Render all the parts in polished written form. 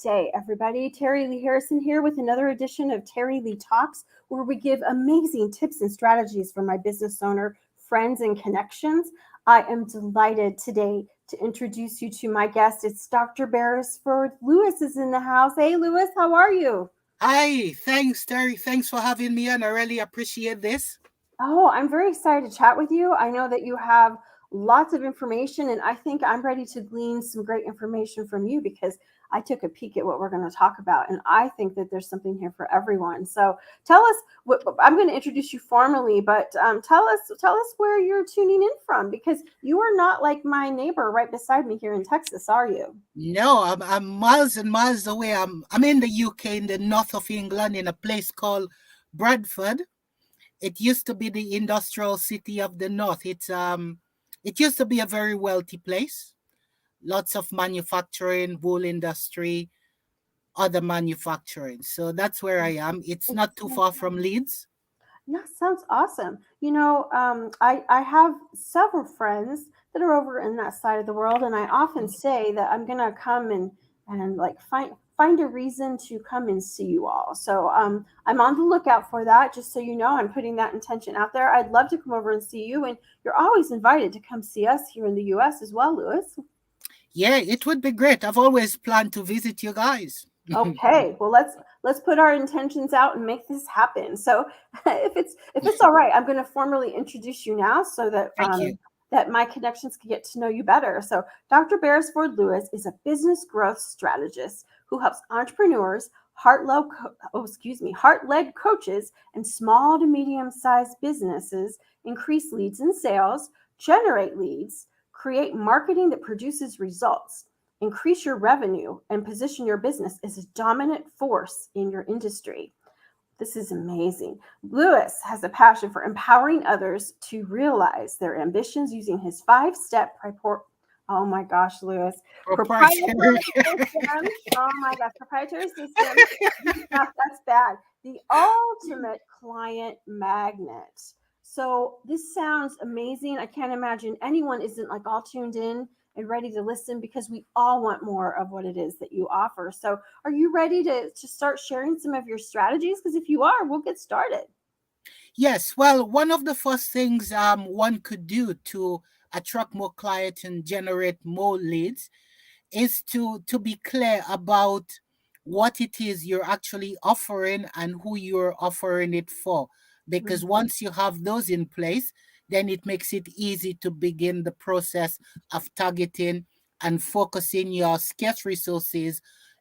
day, everybody. Terilee Harrison here with another edition of Terilee Talks, where we give amazing tips and strategies for my business owner, friends, and connections. I am delighted today to introduce you to my guest. It's Dr. Berrisford Lewis is in the house. Hey, Lewis, how are you? Hi, thanks, Terry. Thanks for having me on. I really appreciate this. Oh, I'm very excited to chat with you. I know that you have lots of information, and I think I'm ready to glean some great information from you because I took a peek at what we're going to talk about, and I think that there's something here for everyone. So tell us. I'm going to introduce you formally, but tell us where you're tuning in from because you are not like my neighbor right beside me here in Texas, are you? No, I'm miles and miles away. I'm in the UK, in the north of England, in a place called Bradford. It used to be the industrial city of the north. It used to be a very wealthy place. Lots of manufacturing, wool industry, other manufacturing. So that's where I am. It's not too far from Leeds. That sounds awesome. I have several friends that are over in that side of the world, and I often say that I'm gonna come and like find a reason to come and see you all. So I'm on the lookout for that. Just so you know, I'm putting that intention out there. I'd love to come over and see you, and you're always invited to come see us here in the U.S. as well, Lewis. Yeah, it would be great. I've always planned to visit you guys. Okay, well let's put our intentions out and make this happen. So if it's all right, I'm going to formally introduce you now so that Thank you. that my connections can get to know you better. So Dr. Beresford Lewis is a business growth strategist who helps entrepreneurs, heart-led coaches, and small to medium-sized businesses increase leads and sales, generate leads, create marketing that produces results, increase your revenue, and position your business as a dominant force in your industry. This is amazing. Lewis has a passion for empowering others to realize their ambitions using his five-step oh my gosh, Lewis, Proprietary. proprietary system. Oh my gosh, proprietary system. That's bad. The ultimate client magnet. So this sounds amazing. I can't imagine anyone isn't like all tuned in and ready to listen because we all want more of what it is that you offer. So are you ready to start sharing some of your strategies? Because if you are, we'll get started. Yes, well, one of the first things one could do to attract more clients and generate more leads is to be clear about what it is you're actually offering and who you're offering it for. Because Mhm. once you have those in place, then it makes it easy to begin the process of targeting and focusing your scarce resources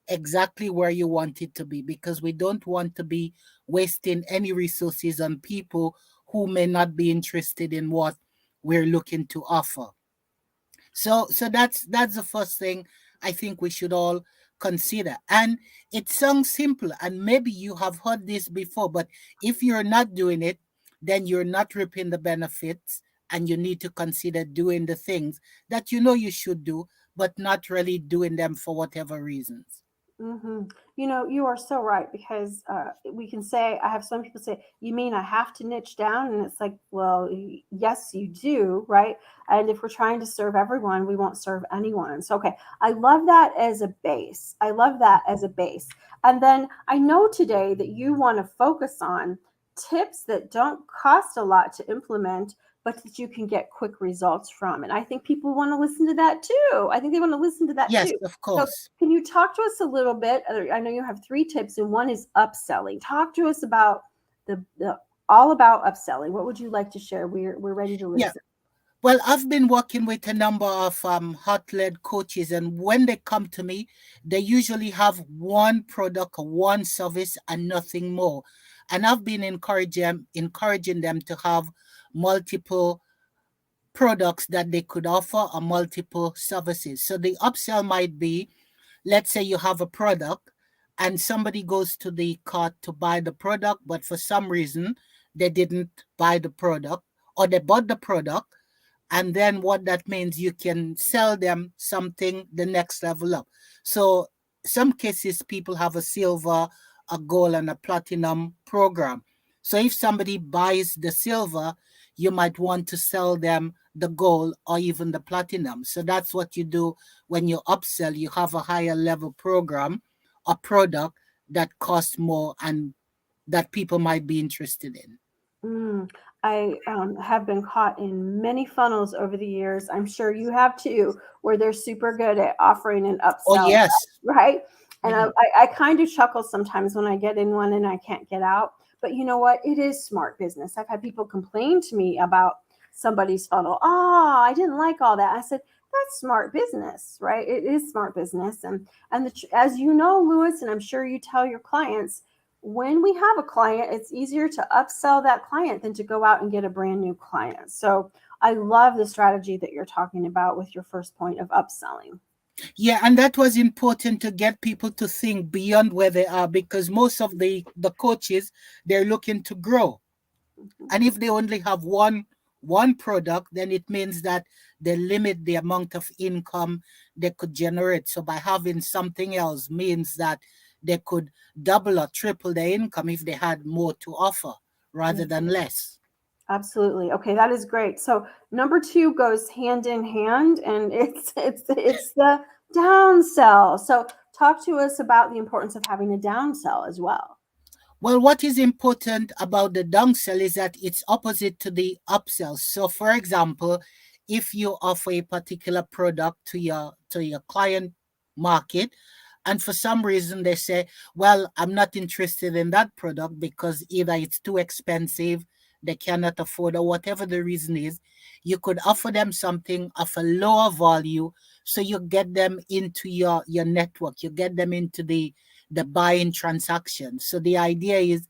exactly where you want it to be. Because we don't want to be wasting any resources on people who may not be interested in what we're looking to offer. So that's the first thing I think we should all consider. And it sounds simple, and maybe you have heard this before, but if you're not doing it, then you're not reaping the benefits, and you need to consider doing the things that you know you should do, but not really doing them for whatever reasons. hmm you are so right because we can say, I have some people say, you mean I have to niche down? And it's like, well, yes, you do, right? And if we're trying to serve everyone, we won't serve anyone. So, okay, I love that as a base. I love that as a base. And then I know today that you want to focus on tips that don't cost a lot to implement, but that you can get quick results from. And I think people want to listen to that too. I think they want to listen to that Yes, too. of So course. can you talk to us a little bit? I know you have three tips, and one is upselling. Talk to us about the all about upselling. What would you like to share? We're ready to Yeah. listen. Well, I've been working with a number of hot-led coaches, and when they come to me, they usually have one product or one service and nothing more. And I've been encouraging them to have multiple products that they could offer or multiple services. So the upsell might be, let's say you have a product and somebody goes to the cart to buy the product, but for some reason they didn't buy the product, or they bought the product, and then what that means, you can sell them something the next level up. So some cases people have a silver, a gold, and a platinum program. So if somebody buys the silver, you might want to sell them the gold or even the platinum. So that's what you do when you upsell. You have a higher level program a product that costs more and that people might be interested in. Mm, I have been caught in many funnels over the years. I'm sure you have too, where they're super good at offering an Oh, upsell, yes. right? And Mhm. I kind of chuckle sometimes when I get in one and I can't get out. But you know what? It is smart business. I've had people complain to me about somebody's funnel. Oh, I didn't like all that. I said, that's smart business, right? It is smart business. And as you know, Lewis, and I'm sure you tell your clients, when we have a client, it's easier to upsell that client than to go out and get a brand new client. So I love the strategy that you're talking about with your first point of upselling. Yeah, and that was important to get people to think beyond where they are, because most of the coaches, they're looking to grow. Mhm. And if they only have one product, then it means that they limit the amount of income they could generate. So by having something else means that they could double or triple their income if they had more to offer rather Yeah, than less. absolutely. Okay, that is great. So number two goes hand in hand, and it's the downsell. So talk to us about the importance of having a downsell as well. Well, what is important about the downsell is that it's opposite to the upsell. So, for example, if you offer a particular product to your client market, and for some reason they say, "Well, I'm not interested in that product because either it's too expensive, they cannot afford, or whatever the reason is," you could offer them something of a lower value, so you get them into your network, you get them into the buying transaction. So the idea is,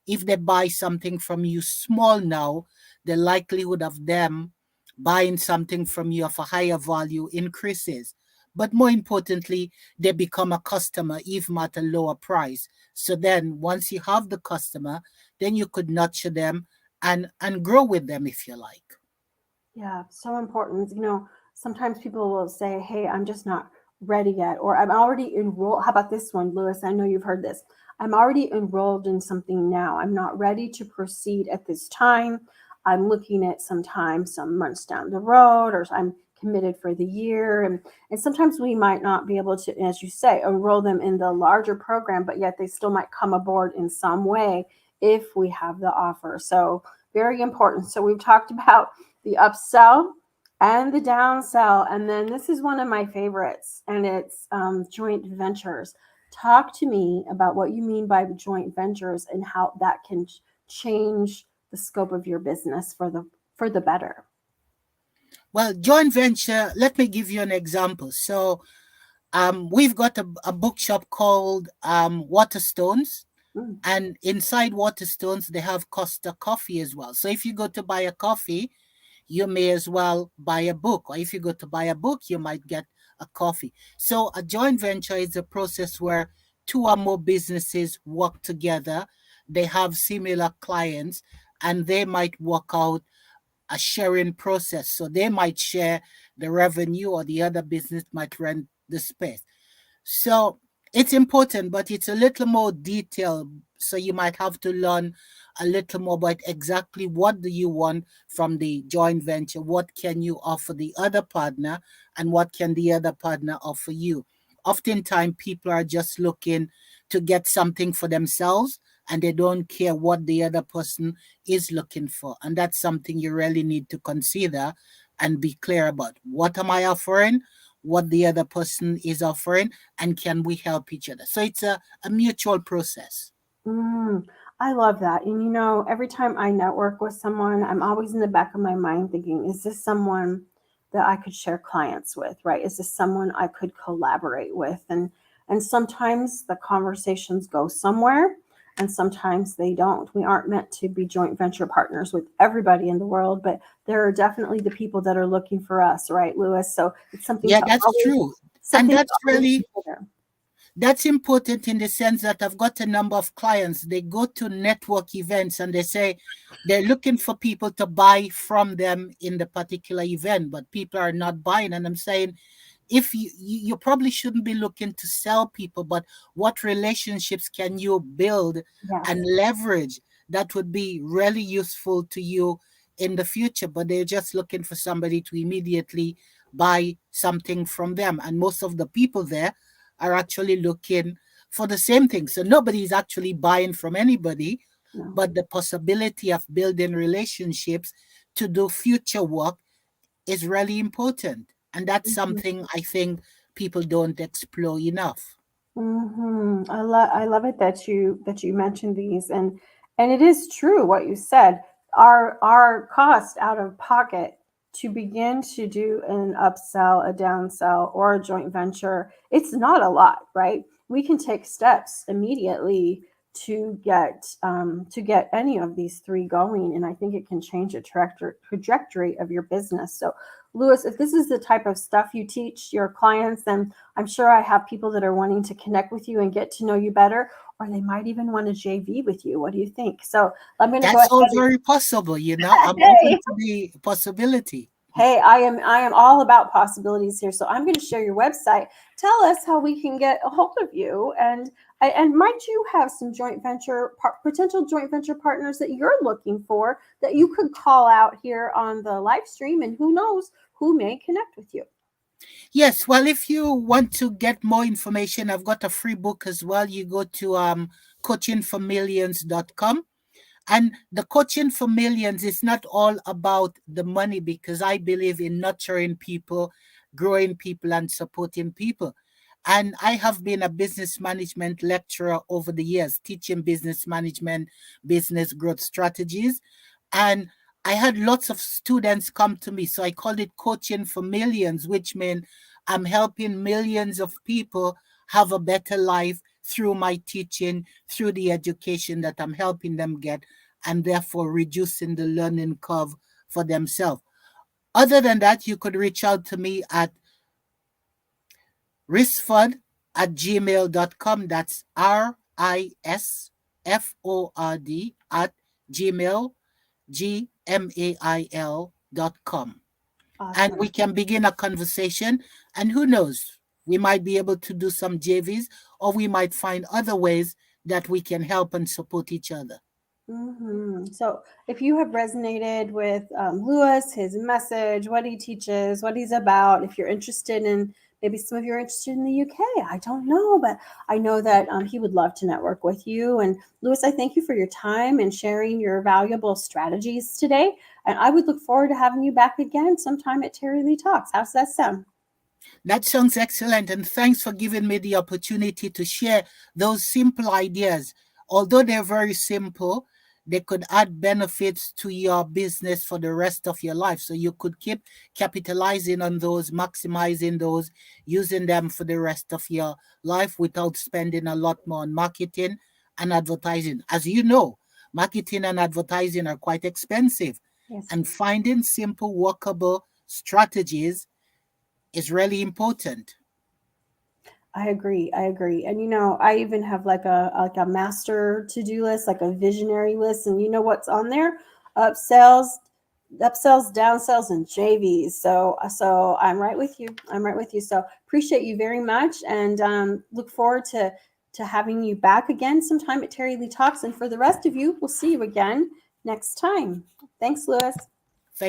if they buy something from you small now, the likelihood of them buying something from you of a higher value increases. But more importantly, they become a customer even at a lower price. So then once you have the customer, then you could nurture them and grow with them if you like. Yeah, so important. Sometimes people will say, "Hey, I'm just not ready yet," or "I'm already enrolled." How about this one, Lewis? I know you've heard this. "I'm already enrolled in something now. I'm not ready to proceed at this time. I'm looking at some months down the road, or I'm committed for the year." And sometimes we might not be able to, as you say, enroll them in the larger program, but yet they still might come aboard in some way if we have the offer. So very important. So we've talked about the upsell and the downsell. And then this is one of my favorites, and it's joint ventures. Talk to me about what you mean by joint ventures and how that can change the scope of your business for the better. Well, joint venture, let me give you an example. So we've got a bookshop called Waterstones, Mm, and inside Waterstones they have Costa Coffee as well. So if you go to buy a coffee, you may as well buy a book, or if you go to buy a book, you might get a coffee. So a joint venture is a process where two or more businesses work together. They have similar clients, and they might work out a sharing process. So they might share the revenue, or the other business might rent the space. So it's important, but it's a little more detailed. So you might have to learn a little more about exactly what do you want from the joint venture, what can you offer the other partner, and what can the other partner offer you. Oftentimes, people are just looking to get something for themselves, and they don't care what the other person is looking for. And that's something you really need to consider and be clear about. What am I offering? What the other person is offering, and can we help each other? So it's a mutual process. mm, I love that. And every time I network with someone, I'm always in the back of my mind thinking, is this someone that I could share clients with, right? Is this someone I could collaborate with? And sometimes the conversations go somewhere and sometimes they don't. We aren't meant to be joint venture partners with everybody in the world, but there are definitely the people that are looking for us, right, Lewis? So it's Yeah, that's true. And something to always consider. that's important in the sense that I've got a number of clients. They go to network events and they say they're looking for people to buy from them in the particular event, but people are not buying. And I'm saying, if you probably shouldn't be looking to sell people, but what relationships can you build and Yes. leverage that would be really useful to you in the future? But they're just looking for somebody to immediately buy something from them, and most of the people there are actually looking for the same thing. So nobody is actually buying from anybody, No. but the possibility of building relationships to do future work is really important. And that's something I think people don't explore enough. I love it that you mentioned these, and it is true what you said. Our cost out of pocket to begin to do an upsell, a downsell, or a joint venture, it's not a lot, right? We can take steps immediately to get any of these three going, and I think it can change the trajectory of your business. So, Lewis, if this is the type of stuff you teach your clients, then I'm sure I have people that are wanting to connect with you and get to know you better, or they might even want to JV with you. What do you think? So I'm going to go That's ahead all and very possible, you know. I'm open hey, to the possibility. hey, I am all about possibilities here. So I'm going to share your website. Tell us how we can get a hold of you, and might you have some potential joint venture partners that you're looking for that you could call out here on the live stream, and who knows who may connect with you. Yes, well, if you want to get more information, I've got a free book as well. You go to coachingformillions.com. And the coaching for millions is not all about the money, because I believe in nurturing people, growing people, and supporting people. And I have been a business management lecturer over the years, teaching business management, business growth strategies. And I had lots of students come to me. So I called it coaching for millions, which means I'm helping millions of people have a better life through my teaching, through the education that I'm helping them get, and therefore reducing the learning curve for themselves. Other than that, you could reach out to me at risford@gmail.com. That's RISFORD at gmail.com. And Awesome. we can begin a conversation. And who knows, we might be able to do some JVs, or we might find other ways that we can help and support each other. So, if you have resonated with Lewis, his message, what he teaches, what he's about, if you're interested in, maybe some of you are interested in the UK, I don't know, but I know that he would love to network with you. And Lewis, I thank you for your time and sharing your valuable strategies today. And I would look forward to having you back again sometime at Terilee Talks. How's that sound? That sounds excellent, and thanks for giving me the opportunity to share those simple ideas. Although they're very simple, they could add benefits to your business for the rest of your life. So you could keep capitalizing on those, maximizing those, using them for the rest of your life without spending a lot more on marketing and advertising. As you know, marketing and advertising are quite expensive, Yes. and finding simple, workable strategies is really important. I agree. I agree. And I even have like a master to-do list, like a visionary list, and you know what's on there? Upsells, downsells, and JVs. So I'm right with you. I'm right with you. So appreciate you very much, and look forward to having you back again sometime at Terry Lee Talks. And for the rest of you, we'll see you again next time. Thanks, Lewis.